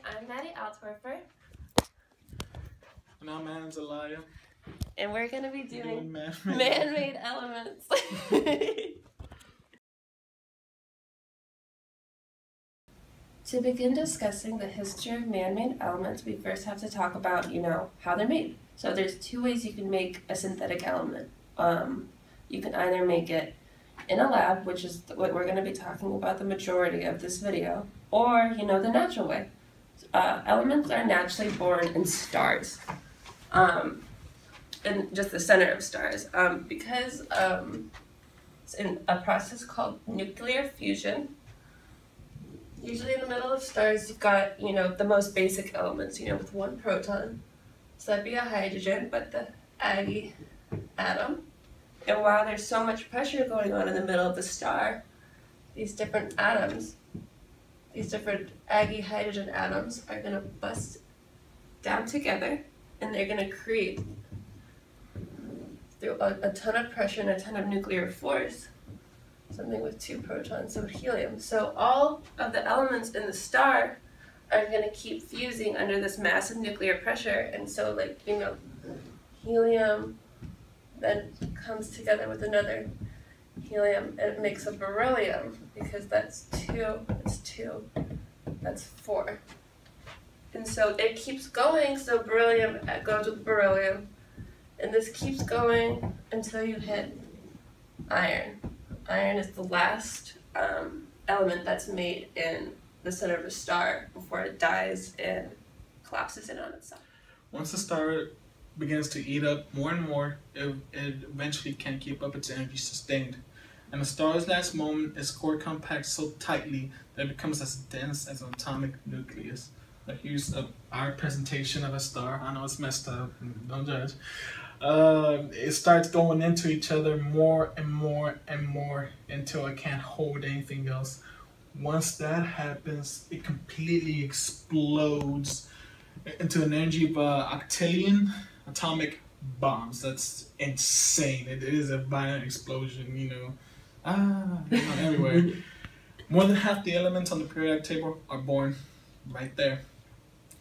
I'm Maddie Altwerfer. And I'm Anzelaya. And we're going to be doing man-made man-made elements. To begin discussing the history of man-made elements, we first have to talk about, how they're made. So there's two ways you can make a synthetic element. You can either make it in a lab, which is what we're going to be talking about the majority of this video, or, the natural way. Elements are naturally born in stars, in just the center of stars, because it's in a process called nuclear fusion. Usually in the middle of stars, you've got, the most basic elements, with one proton. So that'd be a hydrogen, but the Ag atom. And while there's so much pressure going on in the middle of the star, these different atoms, these different Ag hydrogen atoms are going to bust down together, and they're going to create, through a ton of pressure and a ton of nuclear force, something with two protons, so helium. So all of the elements in the star are going to keep fusing under this massive nuclear pressure, and so helium then comes together with another helium, and it makes a beryllium, because that's two, that's four. And so it keeps going, so beryllium goes with beryllium, and this keeps going until you hit iron. Iron is the last element that's made in the center of a star before it dies and collapses in on itself. Once the star begins to eat up more and more, it eventually can't keep up its energy sustained. And the star's last moment is core compact so tightly that it becomes as dense as an atomic nucleus. Now here's our presentation of a star. I know it's messed up, don't judge. It starts going into each other more and more and more until it can't hold anything else. Once that happens, it completely explodes into an energy of octillion atomic bombs. That's insane. It is a violent explosion, everywhere. More than half the elements on the periodic table are born right there.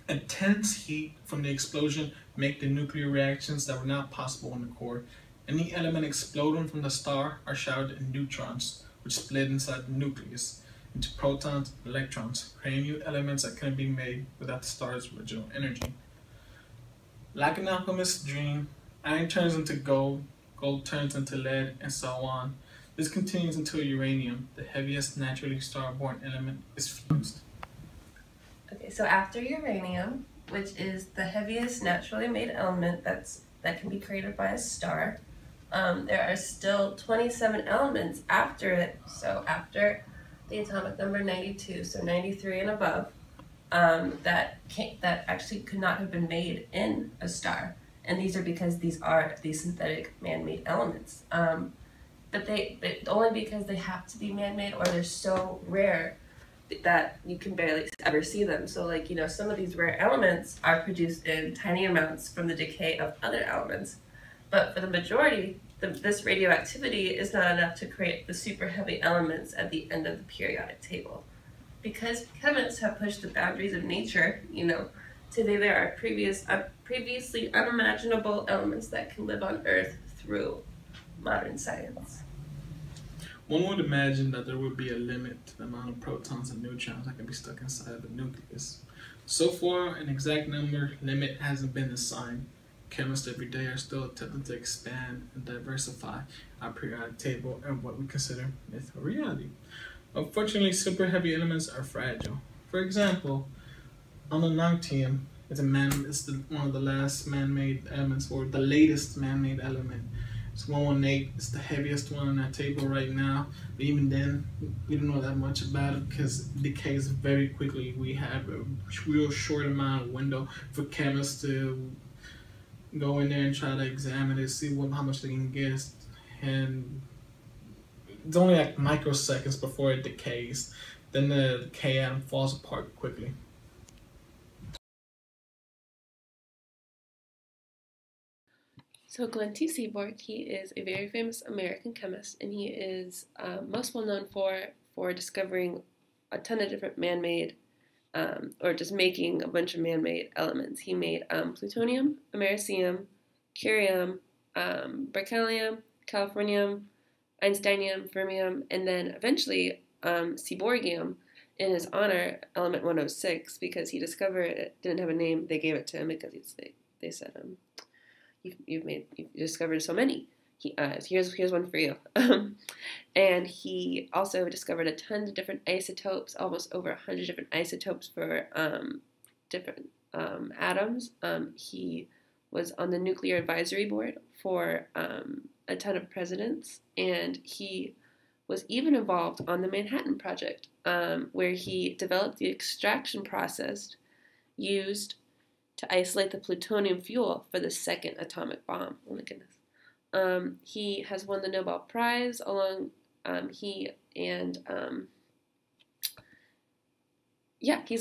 Intense heat from the explosion make the nuclear reactions that were not possible in the core. Any element exploding from the star are showered in neutrons, which split inside the nucleus into protons and electrons, creating new elements that couldn't be made without the star's original energy. Like an alchemist's dream, iron turns into gold, gold turns into lead, and so on. This continues until uranium, the heaviest naturally star-born element, is fused. Okay, so after uranium, which is the heaviest naturally made element that can be created by a star, there are still 27 elements after it. So after the atomic number 92, so 93 and above, that actually could not have been made in a star. And these are because these are these synthetic man-made elements. But they only because they have to be man-made, or they're so rare that you can barely ever see them. So some of these rare elements are produced in tiny amounts from the decay of other elements. But for the majority, this radioactivity is not enough to create the super heavy elements at the end of the periodic table. Because chemists have pushed the boundaries of nature, today there are previously unimaginable elements that can live on Earth through modern science. One would imagine that there would be a limit to the amount of protons and neutrons that can be stuck inside the nucleus. So far, an exact number limit hasn't been assigned. Chemists every day are still attempting to expand and diversify our periodic table and what we consider myth or reality. Unfortunately, super heavy elements are fragile. For example, ununoctium is one of the last man-made elements, or the latest man-made element. It's 118. It's the heaviest one on that table right now. But even then, we don't know that much about it because it decays very quickly. We have a real short amount of window for chemists to go in there and try to examine it, see how much they can guess. And it's only like microseconds before it decays. Then the K atom falls apart quickly. So Glenn T. Seaborg, he is a very famous American chemist, and he is most well known for discovering a ton of different man-made or just making a bunch of man-made elements. He made plutonium, americium, curium, berkelium, californium, einsteinium, fermium, and then eventually seaborgium in his honor, element 106, because he discovered it didn't have a name. They gave it to him because they said, you've discovered so many. Here's one for you. And he also discovered a ton of different isotopes, almost over 100 different isotopes for different atoms. He was on the nuclear advisory board for a ton of presidents, and he was even involved on the Manhattan Project, where he developed the extraction process used to isolate the plutonium fuel for the second atomic bomb. Oh my goodness. He has won the Nobel Prize along, he's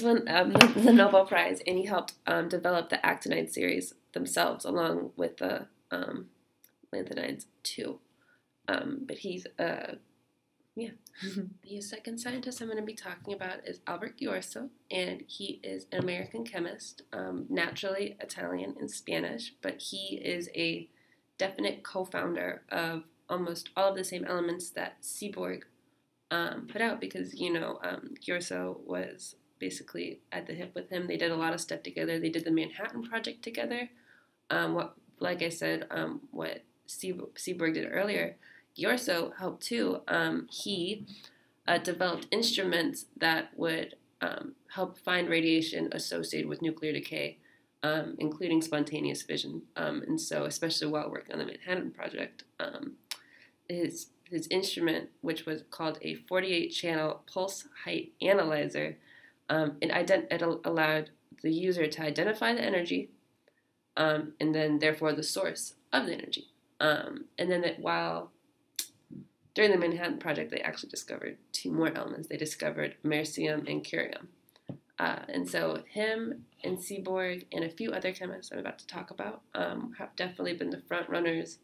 won the Nobel Prize, and he helped develop the actinide series themselves along with the lanthanides too. But he's, The second scientist I'm going to be talking about is Albert Ghiorso, and he is an American chemist, naturally Italian and Spanish, but he is a definite co-founder of almost all of the same elements that Seaborg put out, because, Ghiorso was basically at the hip with him. They did a lot of stuff together. They did the Manhattan Project together. What Seaborg did earlier, Ghiorso helped too. He developed instruments that would help find radiation associated with nuclear decay, including spontaneous fission. And so, especially while working on the Manhattan Project, his instrument, which was called a 48-channel pulse height analyzer, it allowed the user to identify the energy, and then therefore the source of the energy. And then during the Manhattan Project, they actually discovered two more elements. They discovered americium and curium. And so him and Seaborg and a few other chemists I'm about to talk about have definitely been the front runners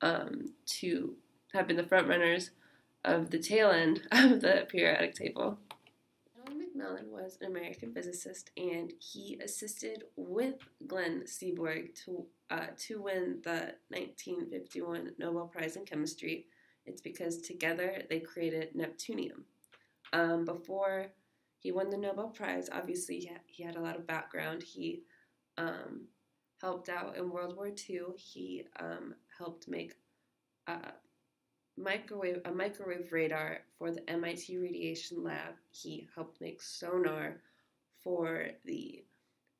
of the tail end of the periodic table. Alan McMillan was an American physicist, and he assisted with Glenn Seaborg to win the 1951 Nobel Prize in Chemistry. It's because together they created neptunium. Before he won the Nobel Prize, obviously he had a lot of background. He helped out in World War II. He helped make a microwave radar for the MIT Radiation Lab. He helped make sonar for the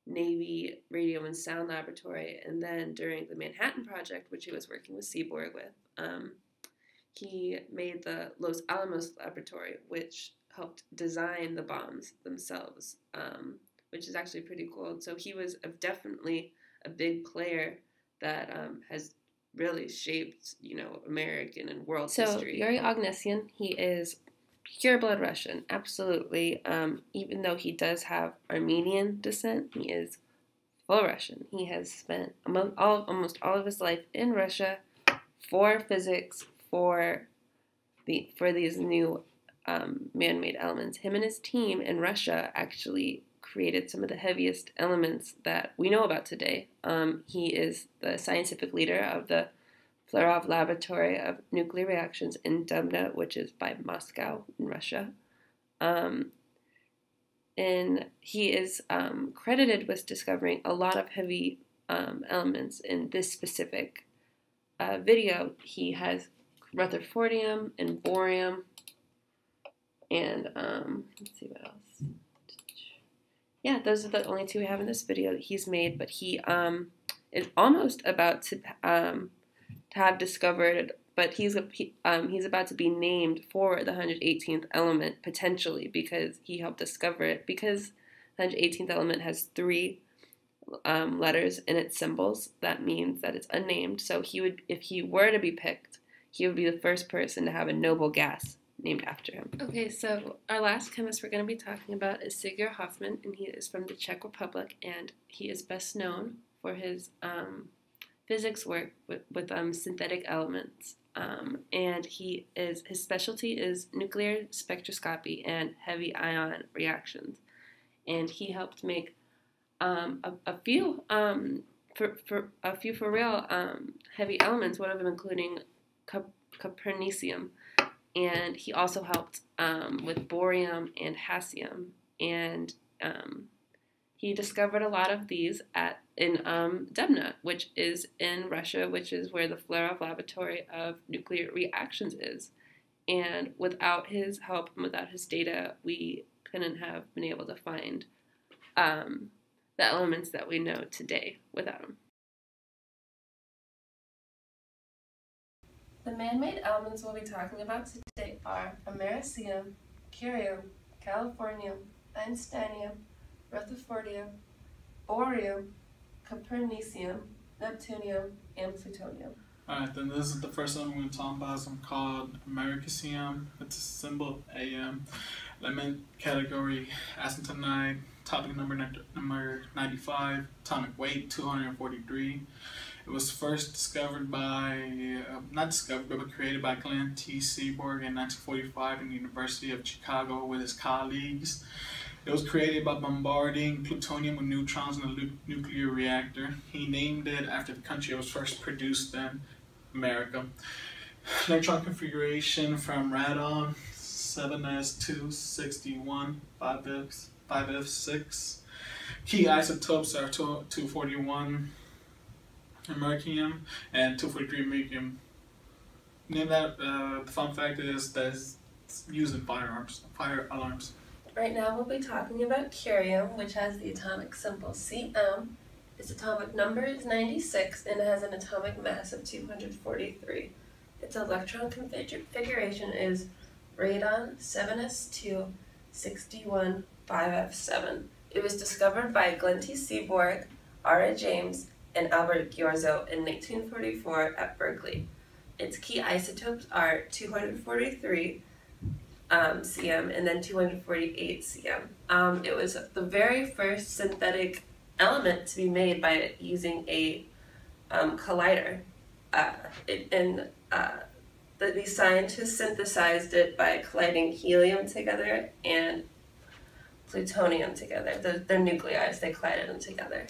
Navy Radio and Sound Laboratory. And then during the Manhattan Project, which he was working with Seaborg with, he made the Los Alamos Laboratory, which helped design the bombs themselves, which is actually pretty cool. So he was definitely a big player that has really shaped, American and world history. So Yuri Ognesian, he is pure blood Russian, absolutely. Even though he does have Armenian descent, he is full Russian. He has spent almost all of his life in Russia for physics, for these new man-made elements. Him and his team in Russia actually created some of the heaviest elements that we know about today. He is the scientific leader of the Flerov Laboratory of Nuclear Reactions in Dubna, which is by Moscow in Russia. And he is credited with discovering a lot of heavy elements in this specific video. He has rutherfordium and borium, and let's see what else. Yeah, those are the only two we have in this video that he's made, but he is almost about to have discovered, but he's about to be named for the 118th element, potentially, because he helped discover it, because the 118th element has 3 letters in its symbols. That means that it's unnamed. So if he were to be picked, he would be the first person to have a noble gas named after him. Okay, so our last chemist we're going to be talking about is Sigurd Hoffman, and he is from the Czech Republic, and he is best known for his physics work with synthetic elements. And his specialty is nuclear spectroscopy and heavy ion reactions. and he helped make a few for real heavy elements. One of them including copernicium, and he also helped with borium and hassium, and he discovered a lot of these in Dubna, which is in Russia, which is where the Flerov Laboratory of Nuclear Reactions is. And without his help and without his data, we couldn't have been able to find the elements that we know today without him. The man-made elements we'll be talking about today are americium, curium, californium, einsteinium, rutherfordium, borium, copernicium, neptunium, and plutonium. Alright, then this is the first one we're going to talk about. It's called americium. It's a symbol AM. Element category aconite. Topic number 95. Atomic weight 243. It was first discovered by, not discovered, but created by Glenn T. Seaborg in 1945 in the University of Chicago with his colleagues. It was created by bombarding plutonium with neutrons in a nuclear reactor. He named it after the country it was first produced in, America. Electron configuration from radon 7s2 61 5f6. Key isotopes are 241 americium and 243 americium. Name that. The fun fact is that it's used in fire alarms. Right now we'll be talking about curium, which has the atomic symbol Cm. Its atomic number is 96 and it has an atomic mass of 243. Its electron configuration is radon 7s2 61 5f7. It was discovered by Glenn T. Seaborg, R.A. James, and Albert Ghiorzo in 1944 at Berkeley. Its key isotopes are 243 cm and then 248 cm. It was the very first synthetic element to be made by using a collider. These scientists synthesized it by colliding helium together and plutonium together. They're nuclei, they collided them together.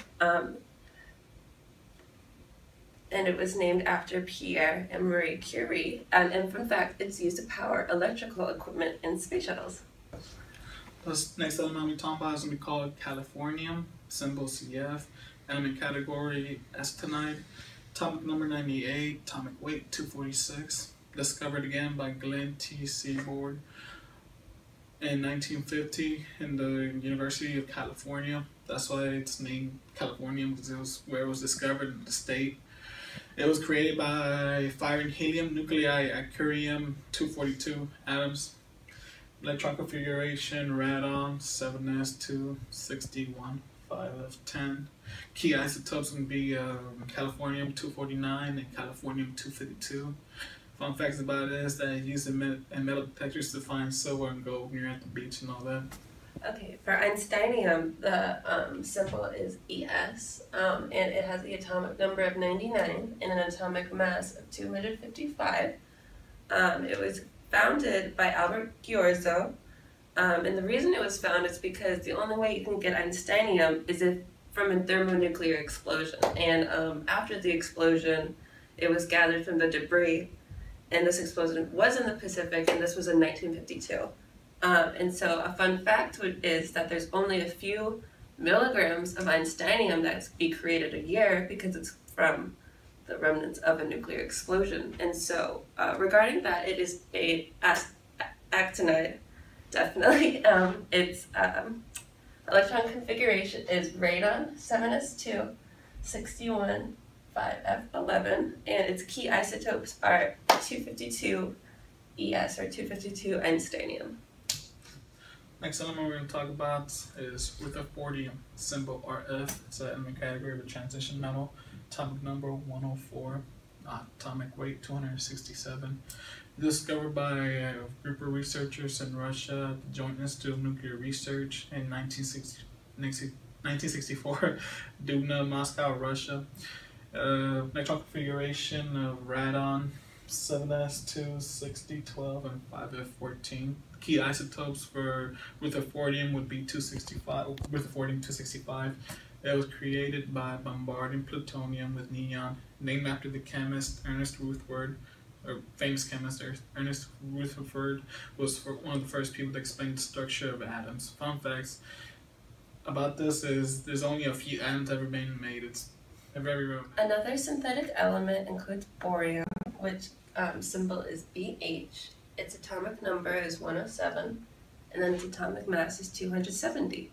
And it was named after Pierre and Marie Curie. And in fact, it's used to power electrical equipment in space shuttles. This next element we're talking about is going to be called californium, symbol CF, element category aconite, atomic number 98, atomic weight 246, discovered again by Glenn T. Seaborg in 1950 in the University of California. That's why it's named Californium, because it was where it was discovered in the state. It was created by firing helium nuclei at curium-242 atoms. Electron configuration radon 7s2 61 5f10. Key isotopes would be californium-249 and californium-252. Fun facts about it is that it used in metal detectors to find silver and gold when you're at the beach and all that. Okay, for einsteinium, the symbol is Es, and it has the atomic number of 99 and an atomic mass of 255. It was founded by Albert Ghiorzo, and the reason it was found is because the only way you can get einsteinium is from a thermonuclear explosion. And after the explosion, it was gathered from the debris, and this explosion was in the Pacific, and this was in 1952. And so a fun fact is that there's only a few milligrams of einsteinium that's be created a year because it's from the remnants of a nuclear explosion. And so regarding that, it is a actinide, definitely. Its electron configuration is radon 7s2 61 5f11, and its key isotopes are 252 Es or 252 einsteinium. Next element we're going to talk about is rutherfordium, symbol RF. It's an element category of a transition metal. Atomic number 104, atomic weight 267. Discovered by a group of researchers in Russia, the Joint Institute of Nuclear Research in 1964, Dubna, Moscow, Russia. Electron configuration of radon 7s2, 60, 12, and 5f14. Key isotopes for rutherfordium would be 265. Rutherfordium 265. It was created by bombarding plutonium with neon, named after the chemist Ernest Rutherford, or famous chemist Ernest Rutherford was one of the first people to explain the structure of atoms. Fun facts about this is there's only a few atoms ever been made. It's very rare. Another synthetic element includes borium, which symbol is BH. Its atomic number is 107, and then its atomic mass is 270.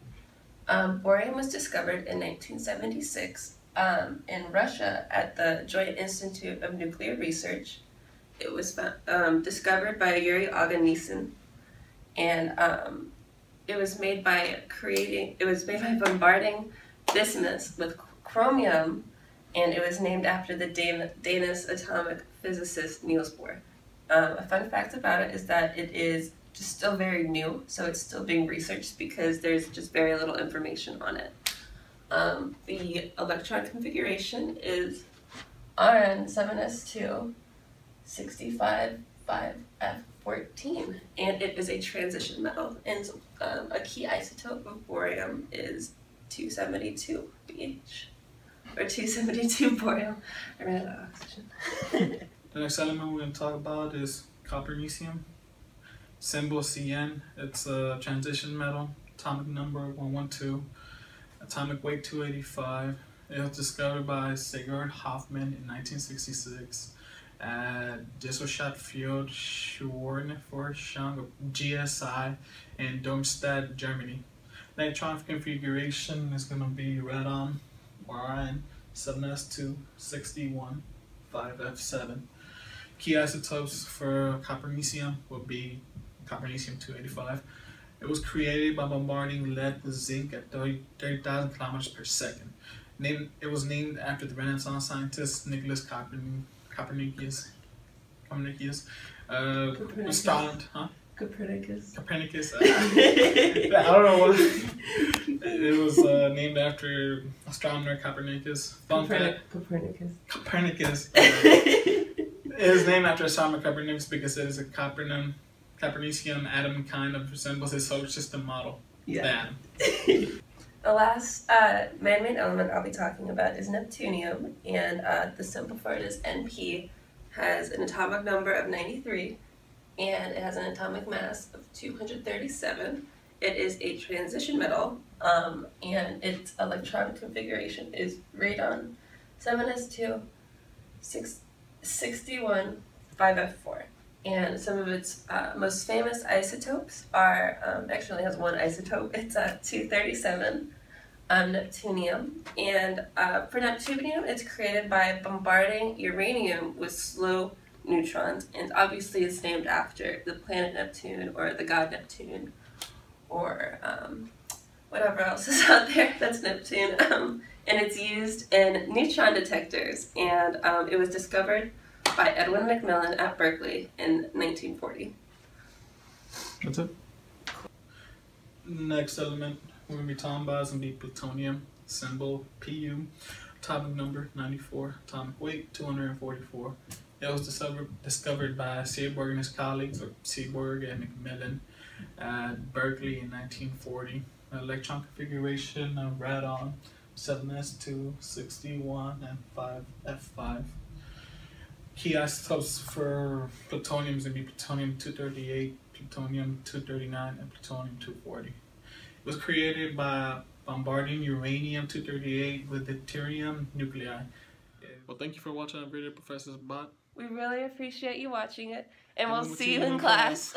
Borium was discovered in 1976 in Russia at the Joint Institute of Nuclear Research. It was discovered by Yuri Gaganin, and it was made by bombarding bismuth with chromium, and it was named after the Danish atomic physicist Niels Bohr. A fun fact about it is that it is just still very new, so it's still being researched because there's just very little information on it. The electron configuration is Rn7s2 65 5f14, and it is a transition metal, and a key isotope of borium is 272 BH, or 272 borium. I ran out of oxygen. The next element we're going to talk about is copernicium. Symbol CN. It's a transition metal. Atomic number 112. Atomic weight 285. It was discovered by Sigurd Hoffmann in 1966 at Gesellschaft für Schwerneforschung GSI in Darmstadt, Germany. The electron configuration is going to be radon, Rn 7s2 61 5f7. Key isotopes for copernicium would be copernicium 285. It was created by bombarding lead with zinc at 30,000 kilometers per second. It was named after the Renaissance scientist Nicholas Copernicus. Copernicus. I don't know what. It was named after astronomer Copernicus. Copernicus. It is named after astronomer Copernicus because it is a copernicium atom kind of resembles a solar system model. Yeah. The last man-made element I'll be talking about is neptunium, and the symbol for it is NP. Has an atomic number of 93, and it has an atomic mass of 237. It is a transition metal, and its electron configuration is radon 7s2 61 5f4. And some of its most famous isotopes are, actually has one isotope, it's 237 neptunium. And for neptunium, it's created by bombarding uranium with slow neutrons, and obviously it's named after the planet Neptune or the god Neptune, or whatever else is out there that's Neptune. And it's used in neutron detectors, and it was discovered by Edwin McMillan at Berkeley in 1940. That's it. Next element we're going to be talking about is going to be plutonium, symbol Pu, atomic number 94, atomic weight 244. It was discovered by Seaborg and his colleagues, or Seaborg and McMillan, at Berkeley in 1940. Electron configuration of radon 7s2 61 and 5f5. Key isotopes for plutonium is going to be plutonium 238, plutonium 239, and plutonium 240. It was created by bombarding uranium 238 with deuterium nuclei. Well, thank you for watching our video, Professor Bott. We really appreciate you watching it, and we'll see you in class.